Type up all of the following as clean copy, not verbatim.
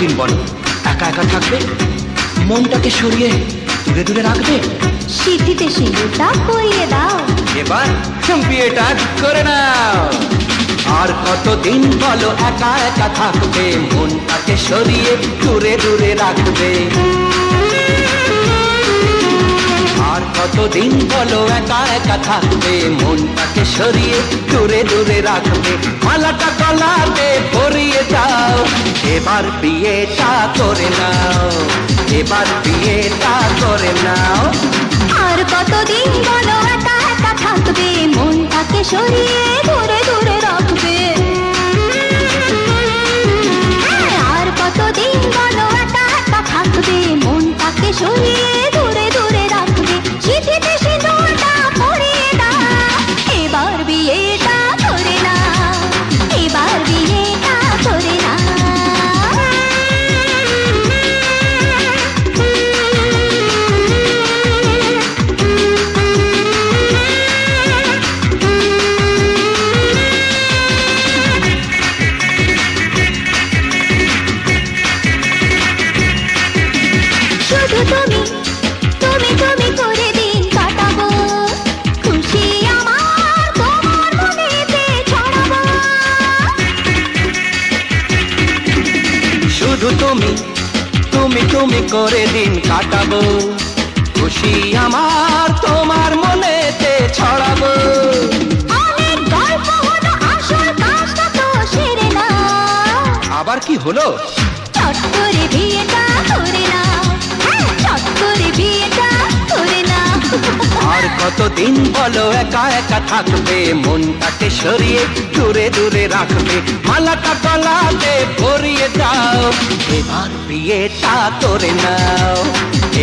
কতদিন বলো একা একা থাকবে, মনটাকে সরিয়ে দূরে দূরে রাখবে? সিঁথিতে সিঁদুরটা পরিয়ে দাও, এবার বিয়েটা করে নাও। আর কতদিন বলো একা একা থাকবে, মনটাকে সরিয়ে দূরে দূরে রাখবে? আর কতদিন বলো একা একা থাকবে, মনটাকে সরিয়ে দূরে দূরে রাখবে? মালাটা গলাতে পরিয়ে দাও, এবার বিয়েটা করে নাও, এবার বিয়েটা করে নাও। আর কতদিন বলো একা একা থাকবে, মনটাকে সরিয়ে দূরে দূরে রাখবে? আর কতদিন বলো একা একা থাকবে, মনটাকে সরিয়ে দূরে দূরে রাখবে? সিঁথিতে সিঁদুরটা পরিয়ে দাও, এবার বিয়েটা করে নাও, এবার বিয়েটা করে নাও। শুধু তুমি তুমি তুমি করে দিন কাটাবো, খুশি আমার তোমার মনেতে ছড়াবো। শুধু তুমি তুমি তুমি করে দিন কাটাবো, খুশি আমার তোমার মনেতে ছড়াবো। অনেক গল্প হলো, আসল কাজটা তো সেরে নাও। আবার কি হলো? চট করে বিয়েটা করে নাও, হ্যাঁ চট করে বিয়েটা করে নাও। আর কতদিন বলো একা একা থাকবে, মনটাকে সরিয়ে দূরে দূরে রাখবে? মালাটা গলাতে পরিয়ে দাও, এবার বিয়েটা করে নাও,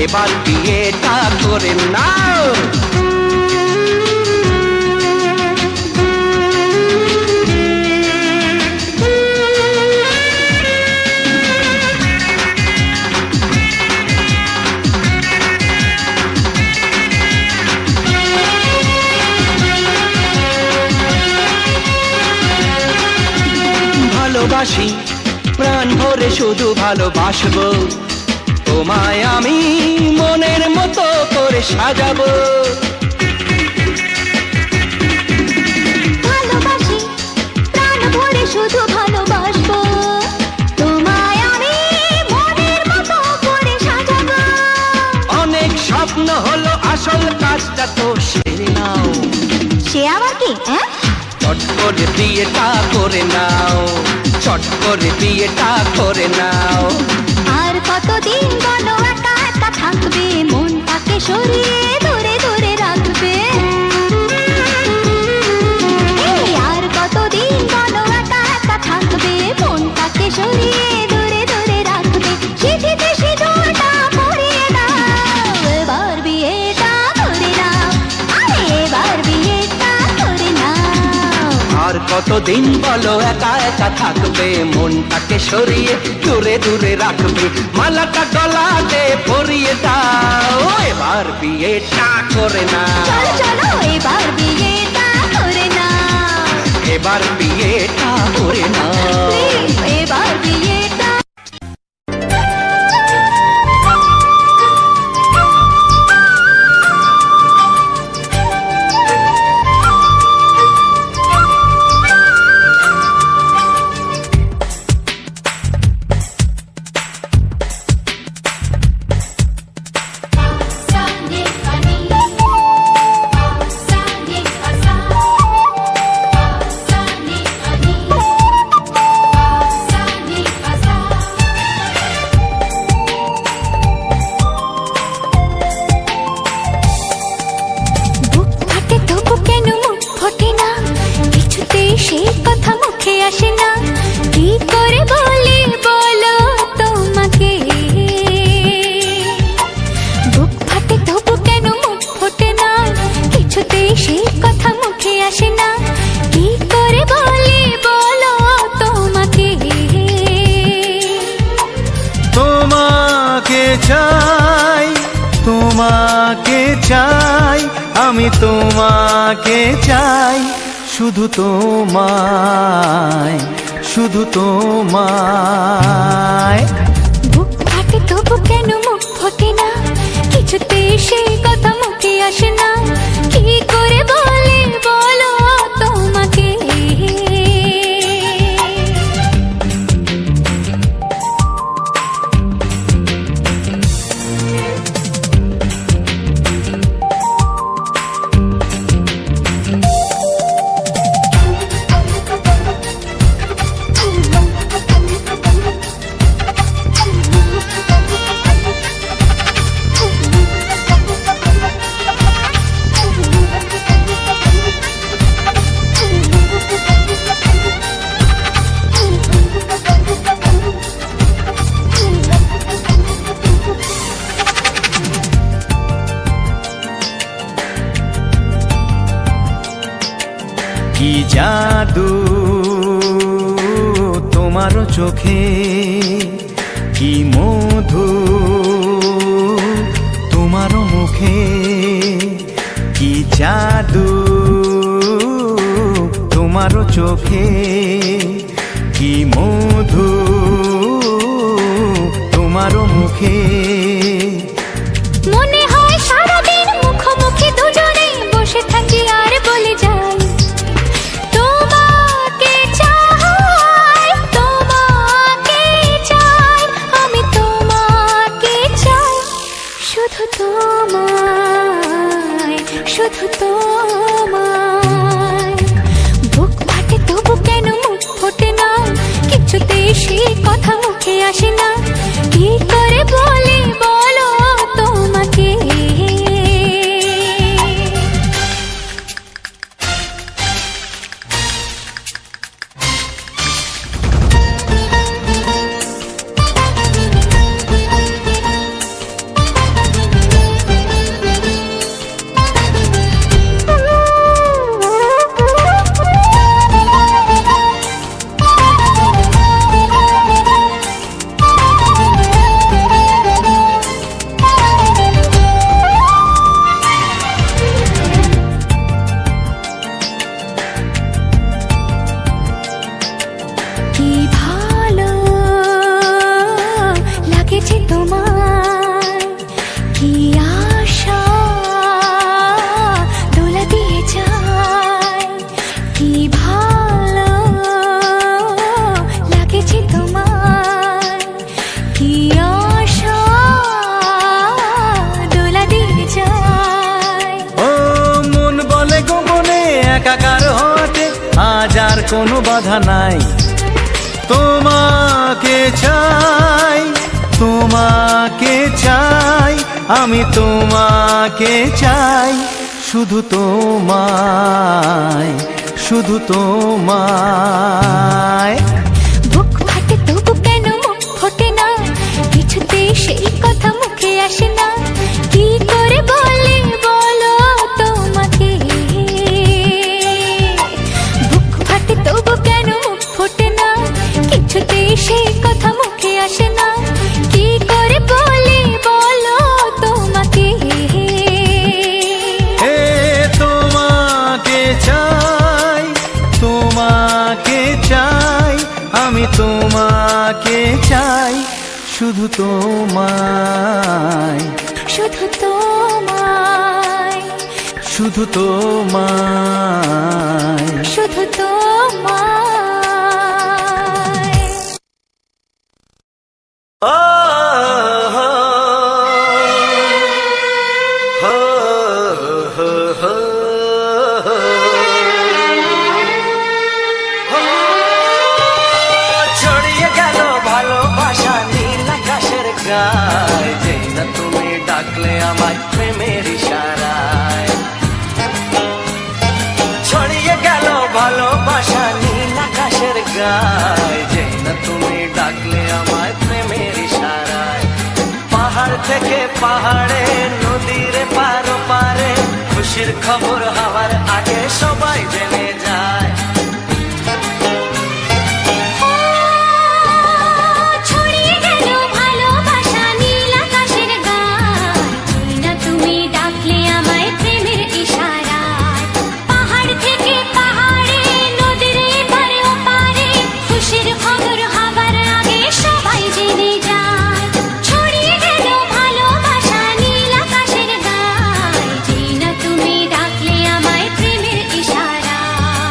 এবার বিয়েটা করে নাও। ভালোবাসি প্রাণ ভরে শুধু ভালোবাসবো, তোমায় আমি মনের মতো করে সাজাবো। ভালোবাসি প্রাণ ভরে শুধু ভালোবাসবো, তোমায় আমি মনের মতো করে সাজাবো। অনেক স্বপ্ন হলো, আসল কাজটা তো সেরে নাও, সে আবার কি? চট করে বিয়েটা করে নাও, চট করে বিয়েটা করে নাও। আর কতদিন বলো একা একা থাকবে, মনটাকে সরিয়ে দূরে দূরে রাখবে? এই আর কতদিন বলো একা একা থাকবে, মনটাকে সরিয়ে দূরে দূরে রাখবে? সিঁথিতে সিঁদুরটা পরিয়ে দাও, এবার বিয়েটা করে নাও, আরে এবার বিয়েটা করে নাও। আর কতদিন বলো একা একা থাকবে, মনটাকে সরিয়ে দূরে দূরে রাখবে? মালাটা গলাতে পরিয়ে দাও, এবার বিয়েটা করে নাও, চলো চলো এবার বিয়েটা করে নাও, এবার বিয়েটা করে নাও। প্লিজ এবার বিয়েটা। সেই কথা মুখে আসে না, কি করে বলি বলো তোমাকে? বুক ফাটে তবু কেন মুখ ফোটে না, কিছুতেই সেই কথা মুখে আসে না, কি করে বলি বলো তোমাকে? তোমাকে চাই, তোমাকে চাই, আমি তোমাকে চাই, শুধু তোমায়, শুধু তোমায়। চোখে কি মধু, তোমারও মুখে কি জাদু, তোমারও চোখে কি মধু, তোমারও মুখে। মনে হয় সারাদিন মুখোমুখি দুজনে বসে থাকি আর বলে যাই তোমাকে চাই, তোমাকে চাই, আমি তোমাকে চাই, শুধু তোমায়, শুধু তোমায়। বুক ফাটে তবু কেন মুখ ফোটে না, কিছুতেই সে কথা মুখে আসে না, কি করে বলি বলো তোমাকে। কি ভালো লাগেছে তোমায়, কি আশা দোলা দিয়ে যায়, কি ভালো লাগেছে তোমায়, কি আশা দোলা দিয়ে যায়। ও মন বলে গোপনে একাকার হতে আজ আর কোনো বাধা নাই, তোমাকে চাই, তোমাকে চাই, আমি তোমাকে চাই, শুধু তোমায়, শুধু তোমায়। বুক ফাটে তবু কেন মুখ ফোটে না, কিছুতেই সেই কথা মুখে আসে না, কি করে বলি বলো তোমাকে। বুক ফাটে তবু কেন মুখ ফোটে না, কিছুতেই সেই কথা মুখে আসে না, কি করে বলি বলো তোমাকে। এ তোমাকে চাই, তোমাকে চাই, আমি তোমাকে চাই, শুধু তোমায়, শুধু তোমায়, শুধু তোমায়। শুধু তোমায়। ও হো হো হো হো ছড়িয়ে গেল ভালোবাসা নীল আকাশের গায়, যেই না তুমি ডাকলে আমায় প্রেমের ইশারায়। ছড়িয়ে গেল ভালোবাসা নীল আকাশের গায়, যেই না তুমি ডাকলে আমায় প্রেমের ইশারায়। পাহাড় থেকে পাহাড়ে নদীর পারো পারে খুশির খবর হওয়ার আগে সবাই জেনে যায়। ছড়িয়ে গেল ভালোবাসা নীল আকাশের গায়, যেই না তুমি ডাকলে আমায় প্রেমের ইশারায়। পাহাড় থেকে পাহাড়ে নদীর এপারে ওপারে খুশির খবর হবার আগে সবাই জেনে যায়। ছড়িয়ে গেল ভালোবাসা নীল আকাশের গায়, যেই না তুমি ডাকলে আমায় প্রেমের ইশারায়।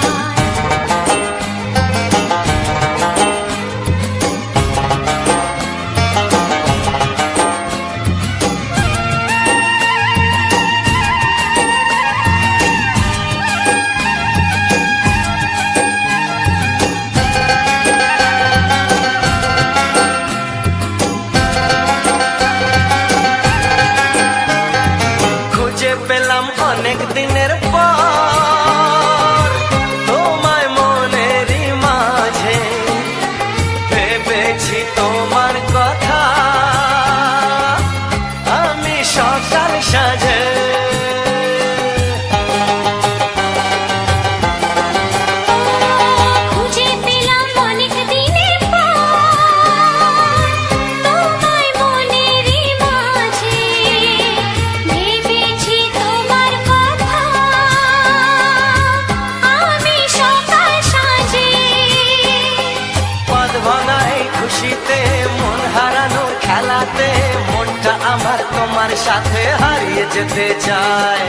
সাথে হারিয়ে যেতে চায়।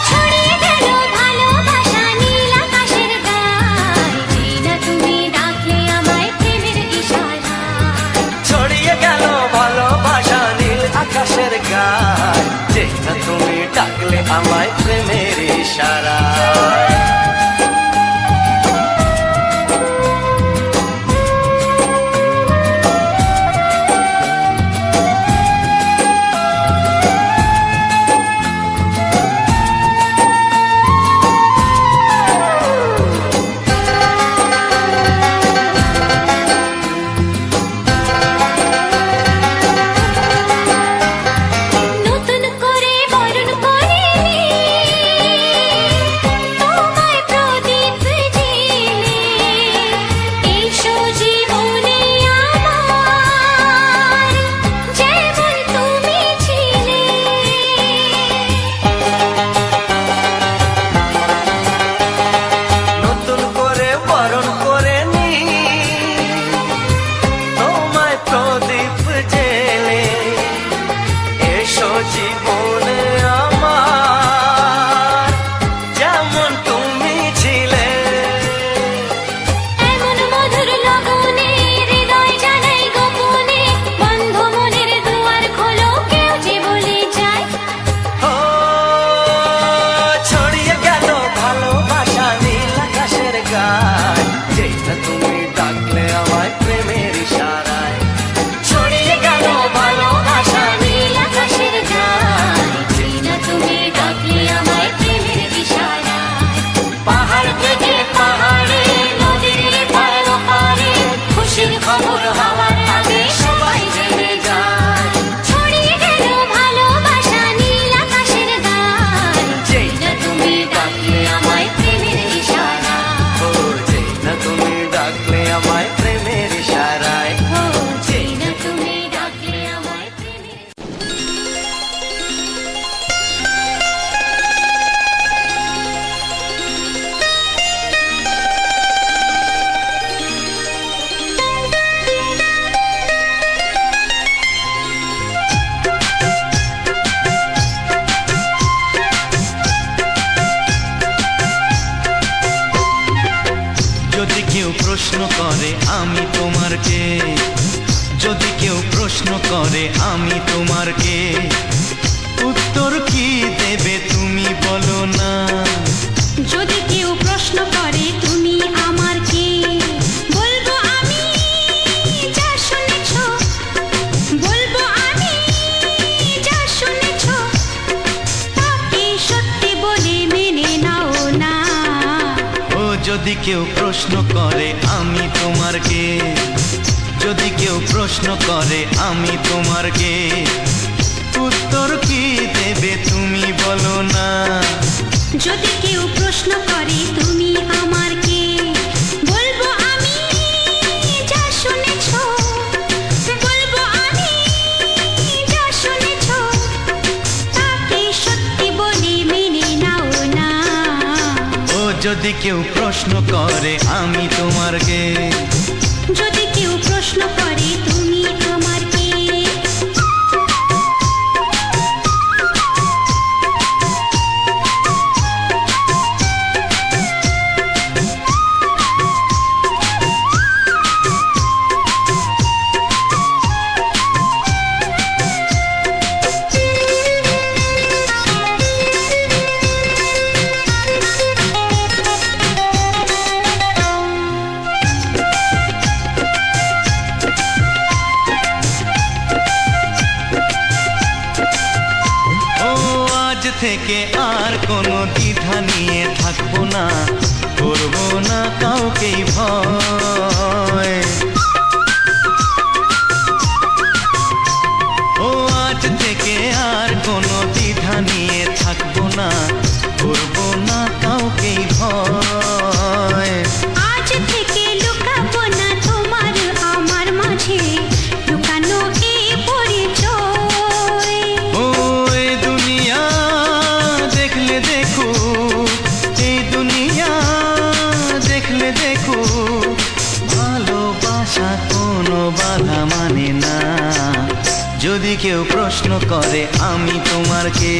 ছড়িয়ে গেল ভালোবাসা নীল আকাশের গায়, যেই না তুমি ডাকলে আমায় প্রেমের ইশারায়। ছড়িয়ে গেল ভালোবাসা নীল আকাশের গায়, যেই না তুমি ডাকলে আমায় প্রেমের ইশারায়। নতুন করে বরণ করিনি তোমায় প্রদীপ জেলে, এসো জীবনে আমার যেমন তুমি ছিলে। নতুন করে বরণ করে নি তোমায় প্রদীপ জেলে, এসো জীবনে আমার যেমন তুমি ছিলে। এমন মধুর লগনে হৃদয় জানাই গোপনে, বন্ধ মনের দুয়ার খোলো কেউ যে বলে যায়। ও ছড়িয়ে গেল ভালোবাসা নীল আকাশের গায়, যেই না তুমি ডাকলে আমায় প্রেমের ইশারায়। ছড়িয়ে গেল ভালোবাসা নীল আকাশের গায়, যেই না তুমি ডাকলে আমায় প্রেমের ইশারায়। পাহাড় থেকে পাহাড়ে নদীর পার ওপারে খুশির খবর হওয়ার আগে সবাই জেনে যায়। ছড়িয়ে গেল ভালোবাসা নীল আকাশের গায়, যেই না তুমি ডাকলে আমায় প্রেমের ইশারায়। ও যেই না তুমি ডাকলে আমায় প্রেমের ইশারায়। ও যেই না তুমি ডাকলে আমায় প্রেমের। যদি কেউ প্রশ্ন করে আমি তোমার কে, যদি কেউ প্রশ্ন করে আমি তোমার কে, উত্তর কি দেবে তুমি বলো না। যদি কেউ প্রশ্ন করে তুমি আমার কে, বলবো আমি যা শুনেছ, বলবো আমি যা শুনেছ, তাকে সত্যি বলে মেনে নাও না। ও যদি কেউ প্রশ্ন করে আমি তোমার কে, যদি কেউ প্রশ্ন করে আমি তোমার কে, উত্তর কি দেবে তুমি বলো না। যদি কেউ প্রশ্ন করে তুমি আমার কে, বলবো আমি যা শুনেছ, বলবো আমি যা শুনেছ, তাকে সত্যি বলে মেনে নাও না। ও যদি কেউ প্রশ্ন করে আমি তোমার কে, যদি কেউ প্রশ্ন করে তুমি আমার কে। থেকে আর কোনো দ্বিধা নিয়ে থাকবো না, করবো না কাউকেই ভয়। ও আজ থেকে আর কোনো দ্বিধা নিয়ে থাকবো না, করবো না কাউকেই ভয়। আজ থেকে লুকাবো না তোমার আমার মাঝে লুকানো এই পরিচয়। ও এই দুনিয়া দেখলে দেখো, এই দুনিয়া দেখলে দেখো, যদি কেউ প্রশ্ন করে আমি তোমার কে,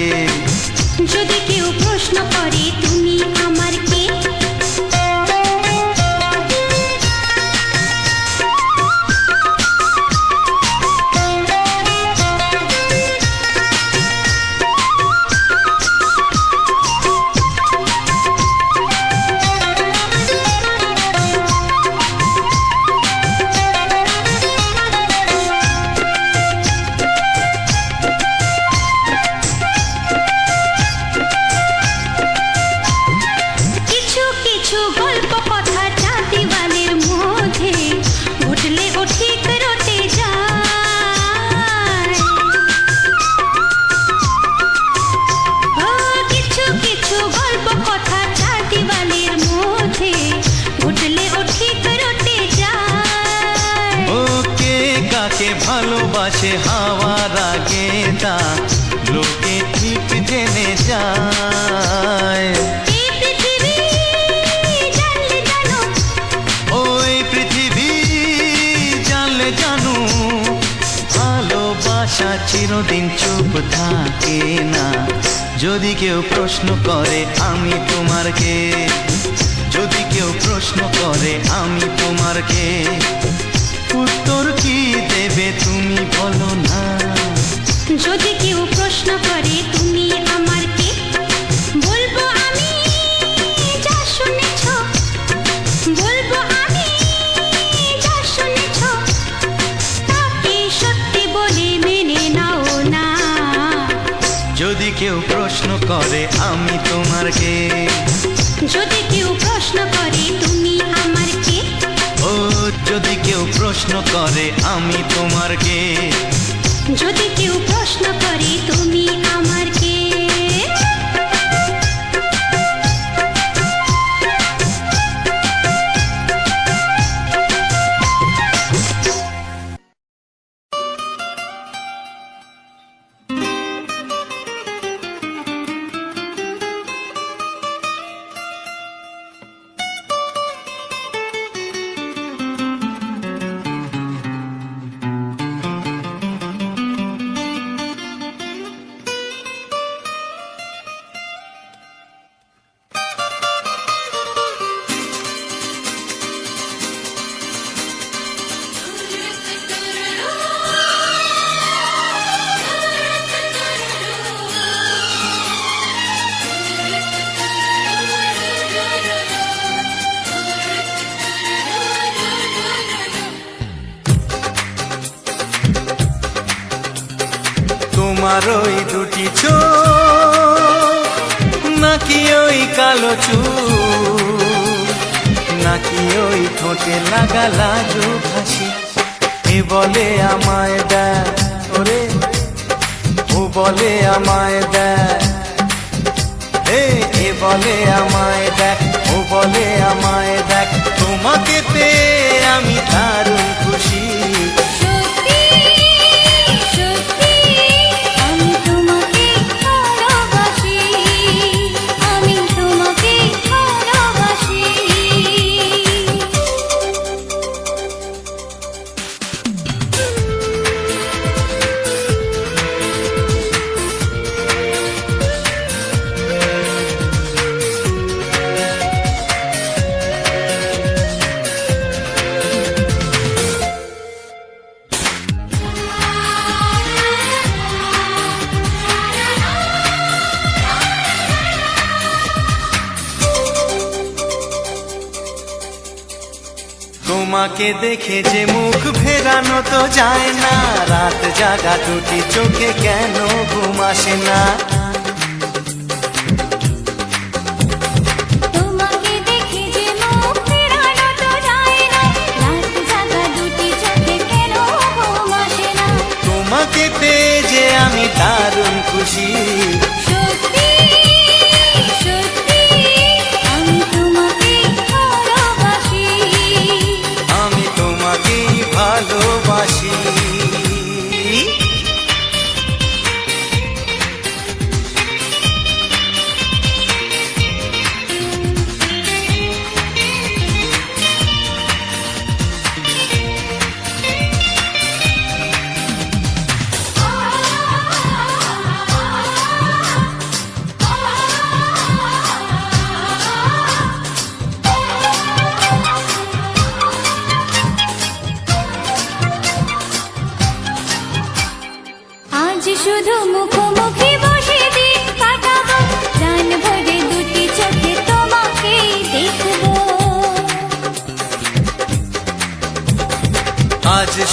যদি কেউ প্রশ্ন করে তুমি আমার কে, কিছু কিছু গল্প কথা চার দেওয়ালের মধ্যে ঘটলে ও ঠিক রটে যায়। ও কিছু কিছু গল্প কথা চার দেওয়ালের মধ্যে ঘটলে ও ঠিক রটে যায়। ও কে কাকে ভালোবাসে হাওয়ার আগে তা লোকে ঠিক জেনে যায়। এই পৃথিবী জানলে জানো, ওই পৃথিবী জানলে জানু, ভালোবাসা চিরদিন চুপ থাকে না। যদি কেউ প্রশ্ন করে আমি তোমার কে, যদি কেউ প্রশ্ন করে আমি তোমার কে, উত্তর কি দেবে তুমি বলো না। যদি কেউ প্রশ্ন করে তুমি আমার কে, বলবো আমি যা শুনেছ, বলবো আমি যা শুনেছ, তাকে সত্যি বলে মেনে নাও না। যদি কেউ প্রশ্ন করে আমি তোমার কে, যদি কেউ প্রশ্ন করে তুমি আমার কে, ও যদি কেউ প্রশ্ন করে আমি তোমার কে, যদি কেউ প্রশ্ন করে তুমি আমার কে। তোমার ওই দুটি চোখ নাকি ওই কালো চুল, নাকি ওই ঠোঁটে লাগা লাজুক হাসি, এ বলে আমায় দেয় ওরে, ও বলে আমায় দেয়, এ বলে আমায় দেখ, ও বলে আমায় দেখ, তোমাকে পেয়ে আমি দারুণ খুশি। সত্যি সত্যি আমি তোমাকে ভালোবাসি, আমি তোমাকে ভালোবাসি। তোমাকে দেখে যে মুখ ফেরানো তো যায় না, রাত জাগা দুটি চোখে কেন ঘুম আসে না। তোমাকে দেখে যে মুখ ফেরানো তো যায় না, রাত জাগা দুটি চোখে কেন ঘুম আসে না। তোমাকে পেয়ে যে আমি দারুণ খুশি। সত্যি সত্যি আমি তোমাকে ভালোবাসি, আমি তোমাকেই ভালোবাসি।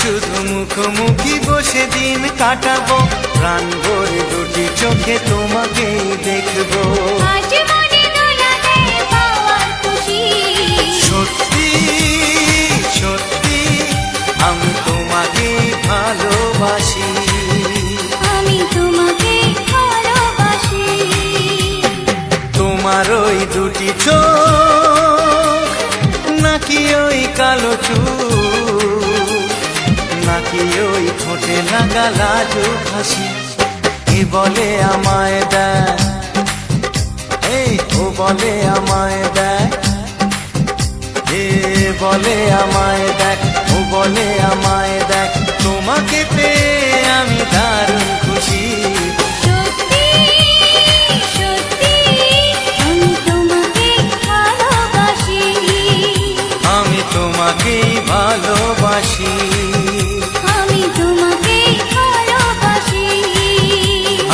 শুধু মুখোমুখি বসে দিন কাটাবো, প্রাণ ভরে দুটি চোখে তোমাকেই দেখবো। আজ মনে দোলা দেয় পাওয়ার খুশি, সত্যি সত্যি আমি তোমাকেই ভালোবাসি। আমি তোমাকে ভালোবাসি। তোমার ওই দুটি চোখ, নাকি ওই কালো চুল, নাকি ওই ঠোঁটে লাগা লাজুক হাসি, কে বলে আমায় দেয়, এই ও বলে আমায় দেয়, এ বলে আমায় দেখ, ও বলে আমায় দেখ, তোমাকে পেয়ে আমি দারুণ খুশি। সত্যি সত্যি আমি তোমাকে ভালোবাসি। আমি তোমাকেই ভালোবাসি। আমি তোমাকে ভালোবাসি।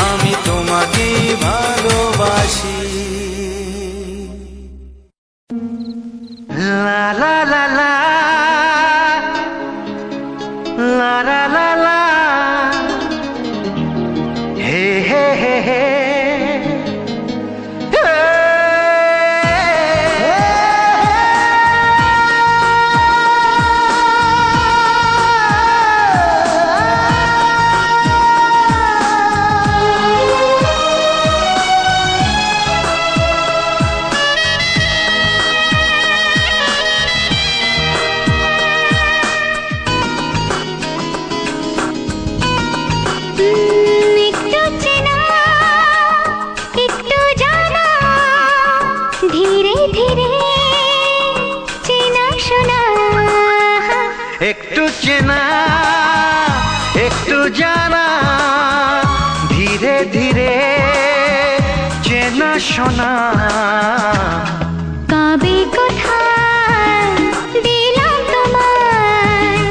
আমি তোমাকেই ভালোবাসি। লা লা লা লা লা লা লা লা, হে হে হে হে, একটু চেনা একটু জানা, ধীরে ধীরে চেনা শোনা, একটু চেনা একটু জানা, ধীরে ধীরে চেনা শোনা, কবে কোথায় দিলাম তোমায়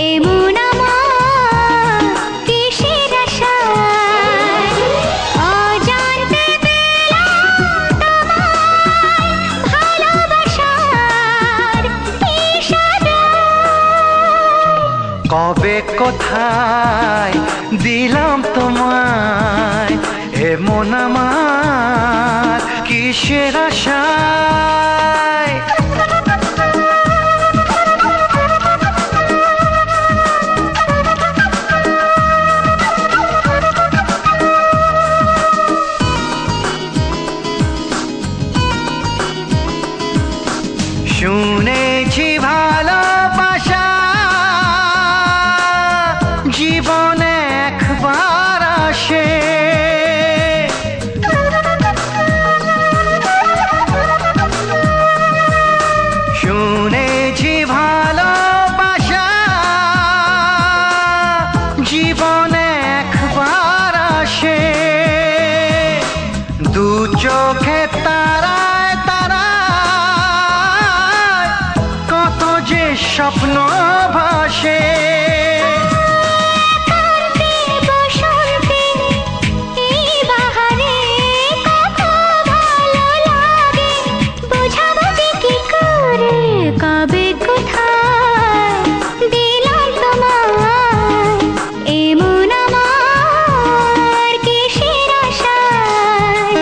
এমন আমার কিসের আশায়, অজান্তে পেলাম তোমায় ভালোবাসার ইশারায়। কবে কোথায় দিলাম তোমায় এমন আমার কিসের আশায়। শুনেছি ভালোবাসা জীবনে একবার আসে, শুনেছি ভালোবাসা জীবনে একবার আসে, দু চোখে তারায় তারায় কত যে স্বপ্ন ভাসে। বসন্তে এই বাহারে কত ভালো লাগে, বোঝাবো যে কি করে, কবে কোথায় দিলাম তোমায় এমন আমার কিসের আশায়।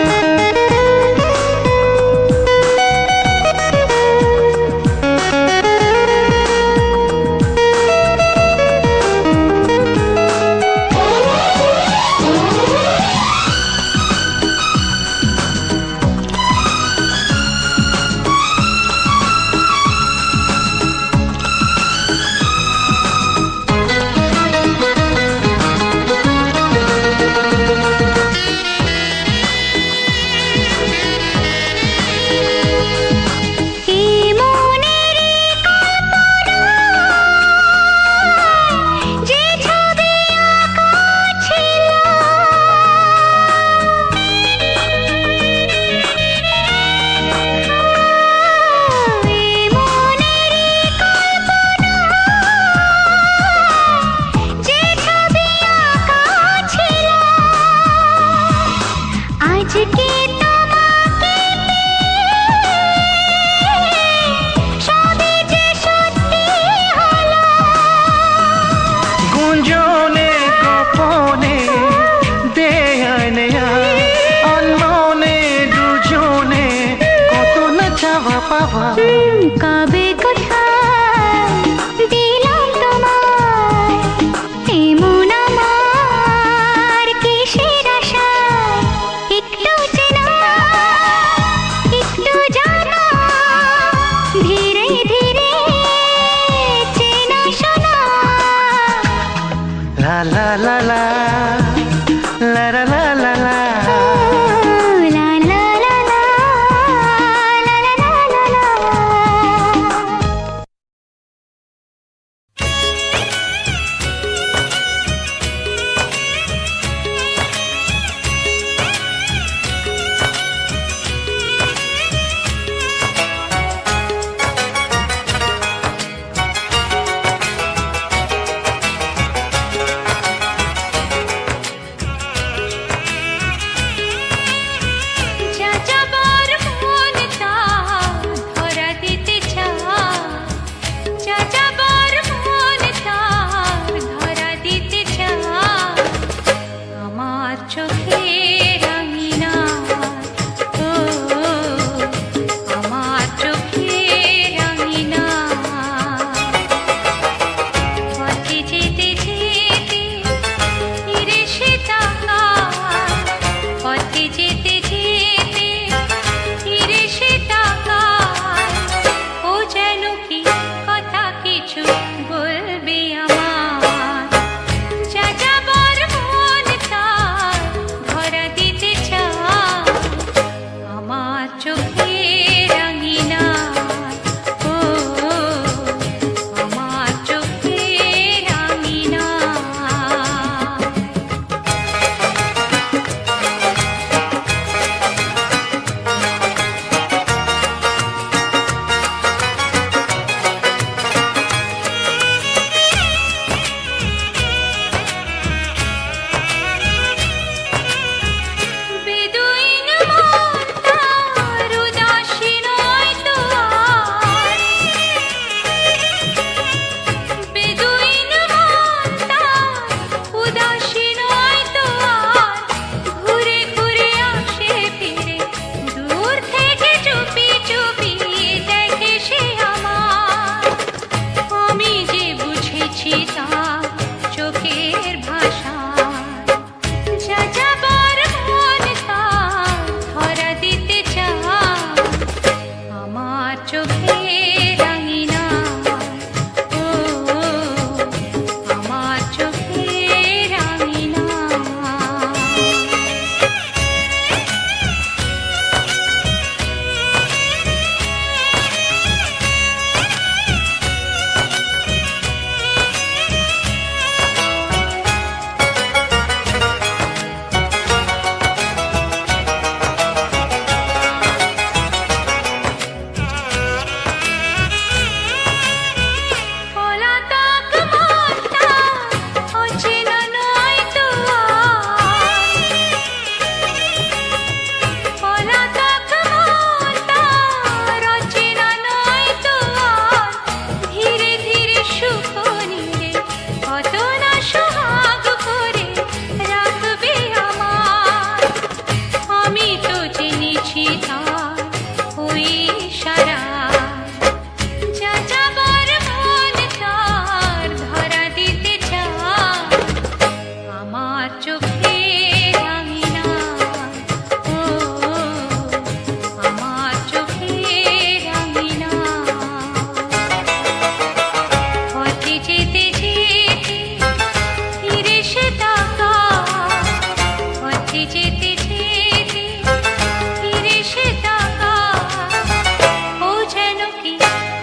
কি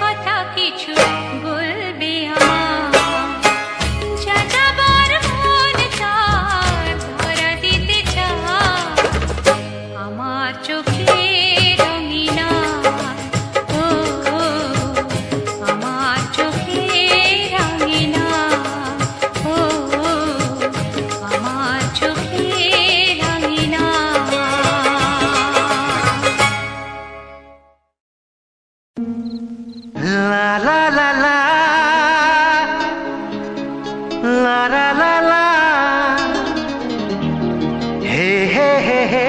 কথা কিছু বলবে আমার যা যাবার মন চায় ধরা দিতে চায় আমার চোখে রঙিনা ও আমার চোখে রঙিনা ও আমার চোখে রঙিনা La la la la la la la la hey hey hey hey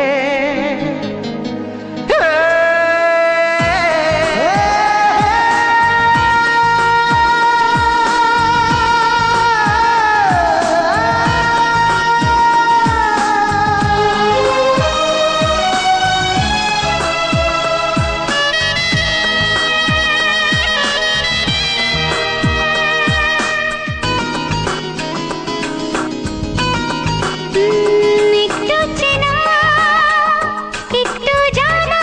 একটু চেনা একটু জানা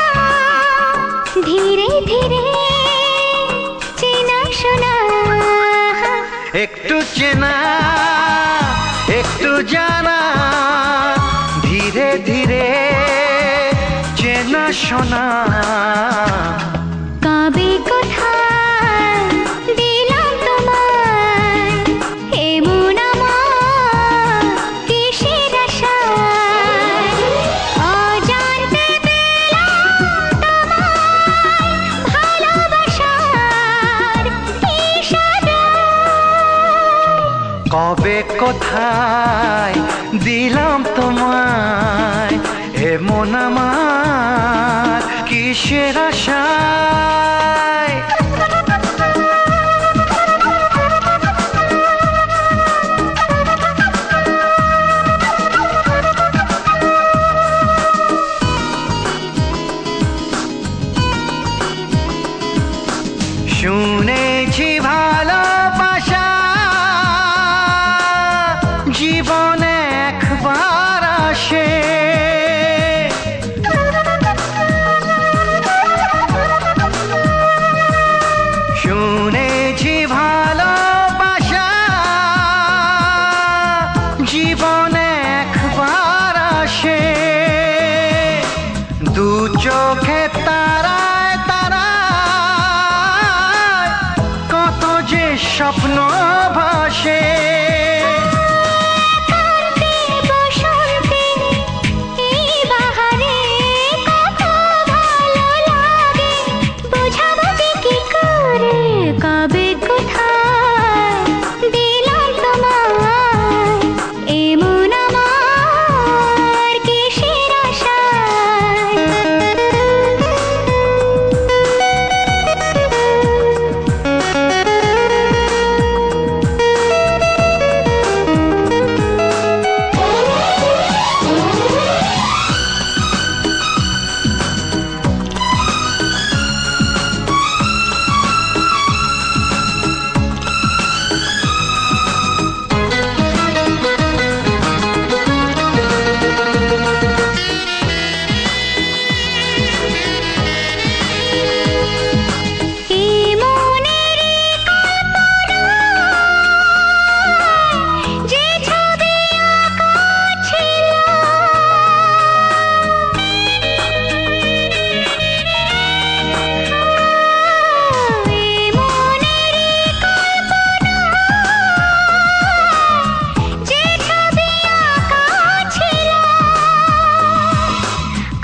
ধীরে ধীরে চেনা শোনা একটু চেনা একটু জানা ধীরে ধীরে চেনা শোনা কবে কোথায় দিলাম তোমায় এমন আমার কিসের আশায় অজান্তে পেলাম তোমায় ভালোবাসার ইশারায় কবে কোথায় দিলাম তোমায় এমন আমার কিসের আশায় শুনেছি ভালোবাসা জীবনে একবার আসে শুনেছি ভালোবাসা জীবনে একবার আসে দু চোখে তারায় তারায় কত যে স্বপ্ন ভাসে বসন্তে এই বাহারে কত ভালো লাগে বোঝাবো যে কি করে কবে কোথায় দিলাম তোমায় এমন আমার কিসের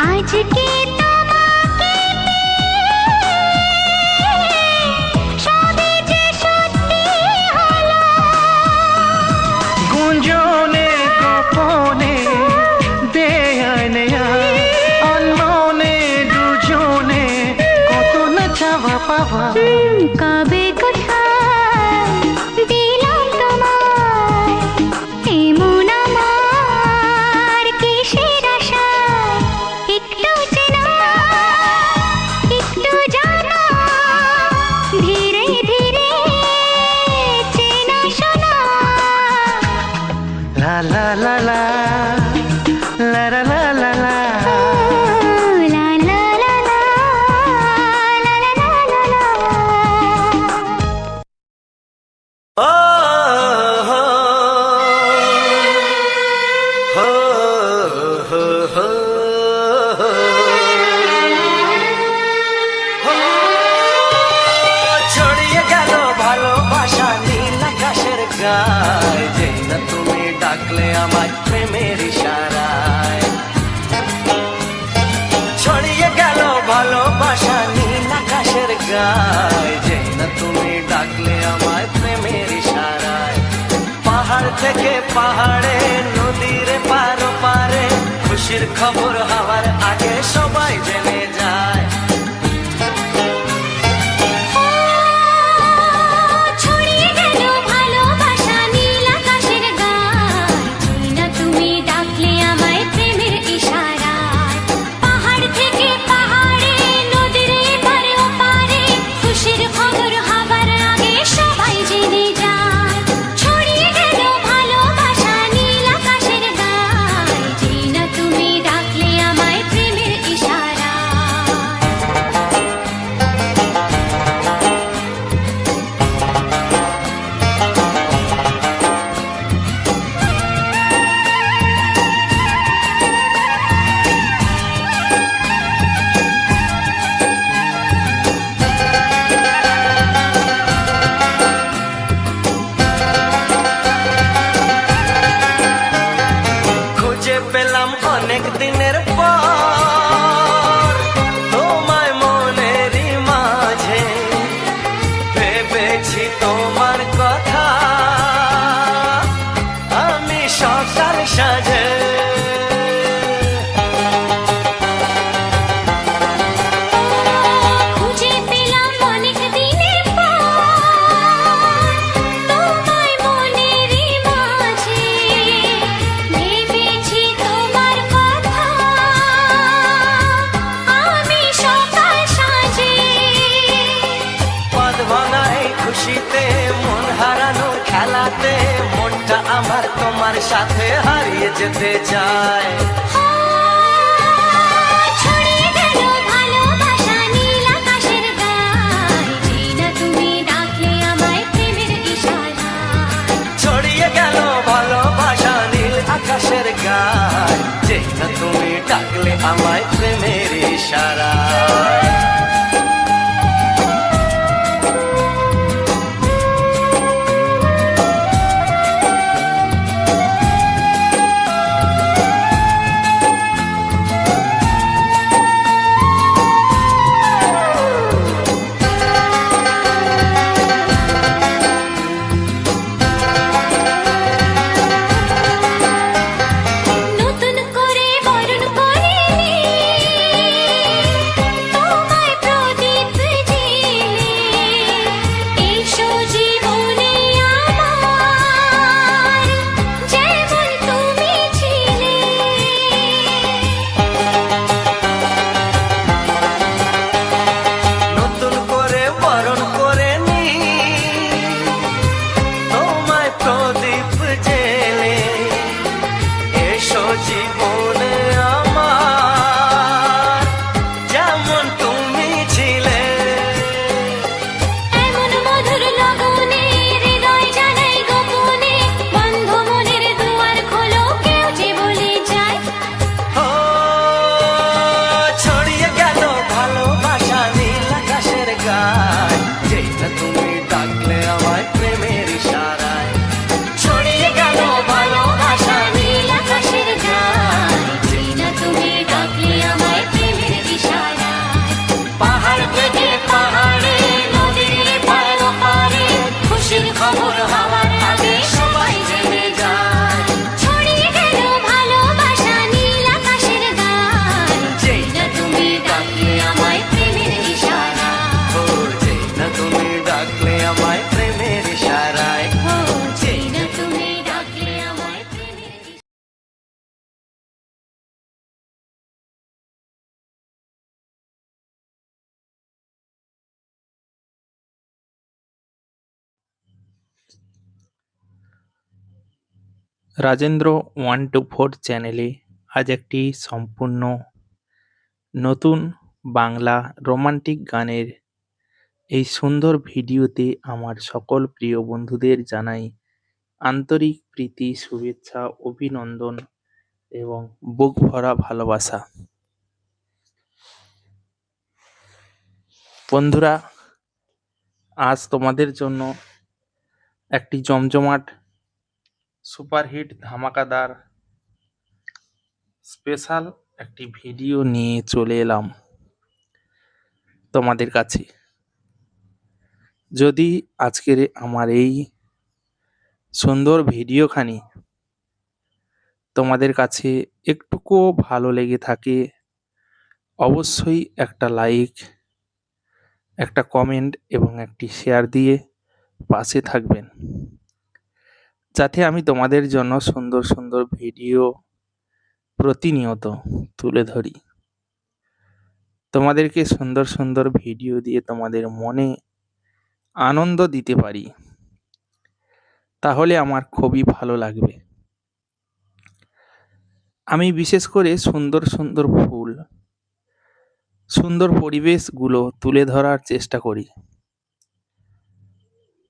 আজকে তোমাকে সবই যে সত্যি হলো গুঞ্জনে গোপনে দেয়ায় নেয়ায় অন্যনে দুজনে কত না চাওয়া পাওয়া কবে কোথায় দিলাম তোমায় এমন আমার কিসের আশায় একটু চেনা একটু জানা ধীরে ধীরে চেনা শোনা লা লা লা লা লা লা লা লা লা লা লা লা লা লা লা লা লা লা পাহাড়ে নদীর পারো পারে খুশির খবর হওয়ার আগে সবাই জেনে যায়। ছড়িয়ে গেল ভালোবাসা নীল আকাশের গায়, যেই না তুমি ডাকলে আমায় প্রেমের ইশারায়। পাহাড় থেকে পাহাড়ে নদীর এপারে ওপারে খুশির খবর হবার আগে সবাই জেনে যায়। ছড়িয়ে গেল ভালোবাসা নীল আকাশের গায়, যেই না তুমি ডাকলে আমায় প্রেমের ইশারায়। খুঁজে পেলাম অনেক দিনের পর তোমায় মনেরই মাঝে, ভেবেছি তোমার কথা আমি সকাল সাজে। খুঁজে পেলাম অনেক দিনের পর তোমায় মনেরই মাঝে, ভেবেছি তোমার কথা আমি সকাল সাজে। পদ ভাঙাই খুশিতে মন হারানোর খেলাতে মনটা আমার তোমার সাথে হারিয়ে যেতে চায়। ছড়িয়ে গেল ভালোবাসা নীল আকাশের গায়, যেই না তুমি ডাকলে আমায় প্রেমের ইশারায়। ছড়িয়ে গেল ভালোবাসা নীল আকাশের গায়, যেই না তুমি ডাকলে আমায় প্রেমের ইশারায়। নতুন করে বরণ করে তোমায় প্রদীপ জেলে, এসো জীবনে আমার যেমন তুমি ছিলে। নতুন করে বরণ করে নি তোমায় প্রদীপ জেলে, এসো জীবনে আমার যেমন তুমি ছিলে। এমন মধুর লগনে হৃদয় জানাই গোপনে, বন্ধ মনের দুয়ার খোলো কেউ যে বলে যায়। ও ছড়িয়ে গেল ভালোবাসা নীল আকাশের গায়, যেই না তুমি ডাকলে আমায় প্রেমের ইশারায়। ছড়িয়ে গেল ভালোবাসা নীল আকাশের গায়, যেই না তুমি ডাকলে আমায় প্রেমের ইশারায়। পাহাড় থেকে পাহাড়ে নদীর পার পারে খুশির খবর হওয়ার আগে সবাই জেনে যায়। ছড়িয়ে গেল ভালোবাসা নীল আকাশের গায়, যেই না তুমি ডাকলে আমায় প্রেমের ইশারায়। ও যেই না তুমি ডাকলে আমায় প্রেমের ইশারায়। ও যেই না তুমি ডাকলে আমায় প্রেমের ইশারায়। রাজেন্দ্র 124 চ্যানেলে আজ একটি সম্পূর্ণ নতুন বাংলা রোমান্টিক গানের এই সুন্দর ভিডিওতে আমার সকল প্রিয় বন্ধুদের জানাই আন্তরিক প্রীতি, শুভেচ্ছা, অভিনন্দন এবং বুক ভরা ভালোবাসা। বন্ধুরা, আজ তোমাদের জন্য একটি জমজমাট সুপারহিট ধামাকাদার স্পেশাল একটি ভিডিও নিয়ে চলে এলাম তোমাদের কাছে। যদি আজকের আমার এই সুন্দর ভিডিওখানি তোমাদের কাছে একটুকুও ভালো লেগে থাকে, অবশ্যই একটা লাইক, একটা কমেন্ট এবং একটি শেয়ার দিয়ে পাশে থাকবেন, যাতে আমি তোমাদের জন্য সুন্দর সুন্দর ভিডিও প্রতিনিয়ত তুলে ধরি। তোমাদেরকে সুন্দর সুন্দর ভিডিও দিয়ে তোমাদের মনে আনন্দ দিতে পারি, তাহলে আমার খুবই ভালো লাগবে। আমি বিশেষ করে সুন্দর সুন্দর ফুল, সুন্দর পরিবেশগুলো তুলে ধরার চেষ্টা করি,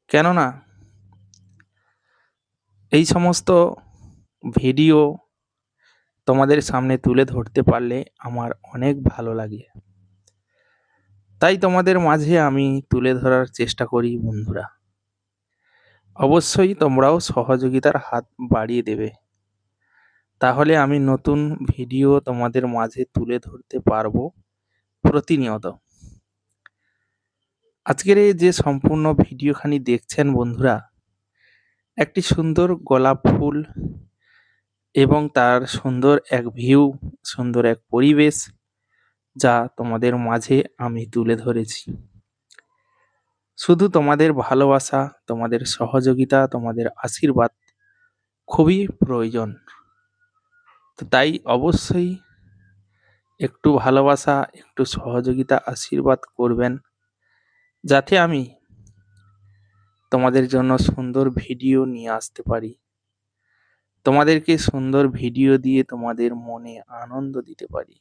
কেননা এই সমস্ত ভিডিও তোমাদের সামনে তুলে ধরতে পারলে আমার অনেক ভালো লাগে। তাই তোমাদের মাঝে আমি তুলে ধরার চেষ্টা করি বন্ধুরা। অবশ্যই তোমরাও সহযোগিতার হাত বাড়িয়ে দেবে, তাহলে আমি নতুন ভিডিও তোমাদের মাঝে তুলে ধরতে পারবো প্রতিনিয়ত। আজকের এই যে সম্পূর্ণ ভিডিওখানি দেখছেন বন্ধুরা, একটি সুন্দর গোলাপ ফুল এবং তার সুন্দর এক ভিউ, সুন্দর এক পরিবেশ, যা তোমাদের মাঝে আমি তুলে ধরেছি। শুধু তোমাদের ভালোবাসা, তোমাদের সহযোগিতা, তোমাদের আশীর্বাদ খুবই প্রয়োজন। তো তাই অবশ্যই একটু ভালোবাসা, একটু সহযোগিতা, আশীর্বাদ করবেন, যাতে আমি তোমাদের জন্য সুন্দর ভিডিও নিয়ে আসতে পারি, তোমাদেরকে সুন্দর ভিডিও দিয়ে তোমাদের মনে আনন্দ দিতে পারি।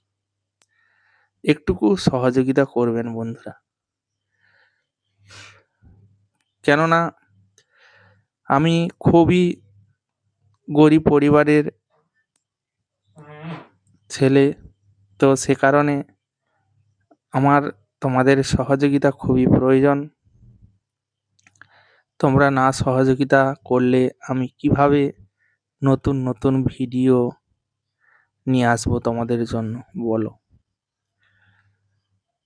একটুকু সহযোগিতা করবেন বন্ধুরা, কেননা আমি খুবই গরিব পরিবারের ছেলে, তো সে কারণে আমার তোমাদের সহযোগিতা খুবই প্রয়োজন। তোমরা না সহযোগিতা করলে আমি কিভাবে নতুন নতুন ভিডিও নিয়ে আসবো তোমাদের জন্য, বলো।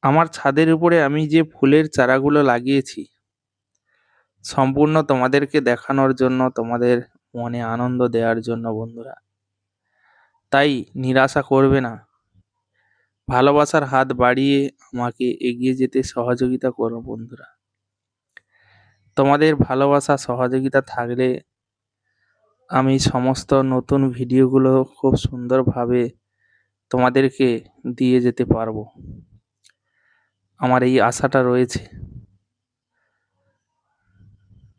আমার ছাদের উপরে আমি যে ফুলের চারাগুলো লাগিয়েছি, সম্পূর্ণ তোমাদেরকে দেখানোর জন্য, তোমাদের মনে আনন্দ দেওয়ার জন্য বন্ধুরা। তাই নিরাশা করবে না, ভালোবাসার হাত বাড়িয়ে আমাকে এগিয়ে যেতে সহযোগিতা করো বন্ধুরা। তোমাদের ভালোবাসা সহযোগিতা থাকলে আমি সমস্ত নতুন ভিডিওগুলো খুব সুন্দরভাবে তোমাদেরকে দিয়ে যেতে পারবো। আমার এই আশাটা রয়েছে।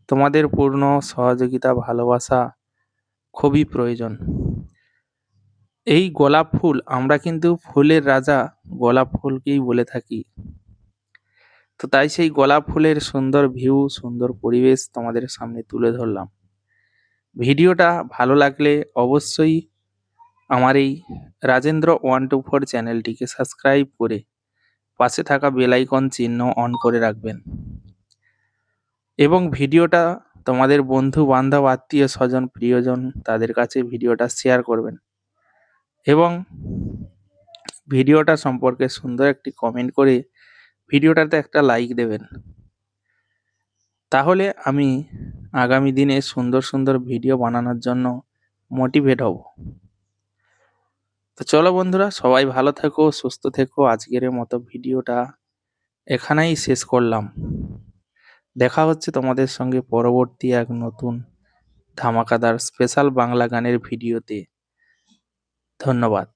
তোমাদের পূর্ণ সহযোগিতা, ভালোবাসা খুবই প্রয়োজন। এই গোলাপ ফুল, আমরা কিন্তু ফুলের রাজা গোলাপ ফুলকেই বলে থাকি। তো তাই সেই গোলাপ ফুলের সুন্দর ভিউ, সুন্দর পরিবেশ তোমাদের সামনে তুলে ধরলাম। ভিডিওটা ভালো লাগলে অবশ্যই আমার এই রাজেন্দ্র 124 চ্যানেলটিকে সাবস্ক্রাইব করে পাশে থাকা বেল আইকন চিহ্ন অন করে রাখবেন, এবং ভিডিওটা তোমাদের বন্ধু বান্ধব, আত্মীয় স্বজন, প্রিয়জন, তাদের কাছে ভিডিওটা শেয়ার করবেন, এবং ভিডিওটা সম্পর্কে সুন্দর একটি কমেন্ট করে ভিডিওটাতে একটা লাইক দেবেন। তাহলে আমি আগামী দিনে সুন্দর সুন্দর ভিডিও বানানোর জন্য মোটিভেট হব। তো চলো বন্ধুরা, সবাই ভালো থেকো, সুস্থ থেকো। আজকের মতো ভিডিওটা এখানেই শেষ করলাম। দেখা হচ্ছে তোমাদের সঙ্গে পরবর্তী এক নতুন ধামাকাদার স্পেশাল বাংলা গানের ভিডিওতে। ধন্যবাদ।